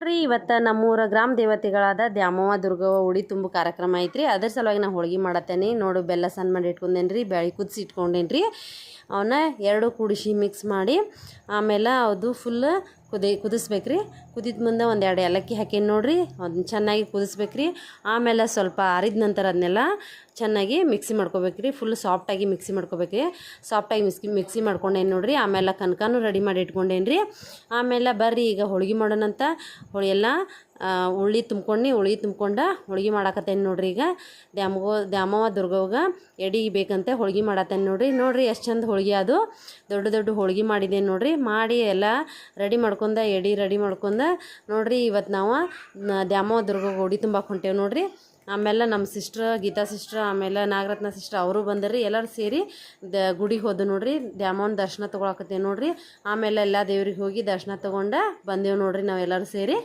ರೀ ಇವತ್ತು ನಮ್ಮೂರ ಗ್ರಾಮ ದೇವತೆಗಳಾದ ದ್ಯಾಮವ್ವ ದುರ್ಗವ್ವ ಉಡಿ ತುಂಬು ಕಾರ್ಯಕ್ರಮ ಐತ್ರಿ. ಅದ್ರ ಸಲುವಾಗಿ ನಾ ಹೋಳಿಗೆ ಮಾಡತ್ತೇನೆ. ನೋಡು ಬೆಲ್ಲ ಸಣ್ಣ ಮಾಡಿ ಇಟ್ಕೊಂಡೇನಿ ರೀ, ಬ್ಯಾಳಿ ಕುದಿಸಿ ಇಟ್ಕೊಂಡೇನಿ ರೀ. ಅವನ್ನ ಎರಡು ಕೂಡಿಸಿ ಮಿಕ್ಸ್ ಮಾಡಿ ಆಮೇಲೆ ಅದು ಫುಲ್ ಕುದಿಸ್ಬೇಕು ರೀ. ಕುದಿದ ಮುಂದೆ ಒಂದೆರಡು ಏಲಕ್ಕಿ ಹಾಕೀನಿ ನೋಡ್ರಿ. ಅದನ್ನ ಚೆನ್ನಾಗಿ ಕುದಿಸ್ಬೇಕು ರೀ. ಆಮೇಲೆ ಸ್ವಲ್ಪ ಆರಿದ ನಂತರ ಅದನ್ನೆಲ್ಲ ಚೆನ್ನಾಗಿ ಮಿಕ್ಸಿ ಮಾಡ್ಕೋಬೇಕು ರೀ. ಫುಲ್ ಸಾಫ್ಟಾಗಿ ಮಿಕ್ಸಿ ಮಾಡ್ಕೋಬೇಕು ರೀ. ಸಾಫ್ಟಾಗಿ ಮಿಕ್ಸಿ ಮಾಡ್ಕೊಂಡೇನಿ ನೋಡ್ರಿ. ಆಮೇಲೆ ಕನಕನೂ ರೆಡಿ ಮಾಡಿ ಇಟ್ಕೊಂಡೇನಿ ರೀ. ಆಮೇಲೆ ಬರ್ರಿ ಈಗ ಹೋಳಿಗೆ ಮಾಡೋಣಂತ. ಎಲ್ಲ ಉಳ್ಳಿ ತುಂಬ್ಕೊಂಡು ಹೋಳಿಗೆ ಮಾಡಾಕತ್ತೇನೆ ನೋಡ್ರಿ. ಈಗ ದ್ಯಾಮವ್ವ ದುರ್ಗವ್ಗೆ ಎಡಿ ಬೇಕಂತೆ ಹೋಳಿಗೆ ಮಾಡತ್ತೇನೆ ನೋಡ್ರಿ ಎಷ್ಟು ಚಂದ ಹೋಳಿಗೆ ಅದು. ದೊಡ್ಡ ದೊಡ್ಡ ಹೋಳಿಗೆ ಮಾಡಿದ್ದೇನೆ ನೋಡ್ರಿ. ಮಾಡಿ ಎಲ್ಲ ರೆಡಿ ಮಾಡ್ಕೊಂಡ ಎಡಿ ರೆಡಿ ಮಾಡ್ಕೊಂಡ ನೋಡ್ರಿ. ಇವತ್ತು ನಾವು ದ್ಯಾಮವ್ವ ದುರ್ಗವ್ಗೆ ಉಡಿ ತುಂಬಾಕ್ ಹೊಂಟೇವೆ ನೋಡ್ರಿ. ಆಮೇಲೆ ನಮ್ಮ ಸಿಸ್ಟ್ರ್ ಗೀತಾ ಸಿಸ್ಟ್ರ್ ಆಮೇಲೆ ನಾಗರತ್ನ ಸಿಸ್ಟ್ರ್ ಅವರು ಬಂದರ್ರಿ. ಎಲ್ಲರೂ ಸೇರಿ ಗುಡಿಗೆ ಹೋದ ನೋಡ್ರಿ. ದ್ಯಾಮವ್ವನ ದರ್ಶನ ತೊಗೊಳಕತ್ತೇವೆ ನೋಡ್ರಿ. ಆಮೇಲೆ ಎಲ್ಲ ದೇವ್ರಿಗೆ ಹೋಗಿ ದರ್ಶನ ತೊಗೊಂಡು ಬಂದೇವು ನೋಡ್ರಿ ನಾವೆಲ್ಲರೂ ಸೇರಿ.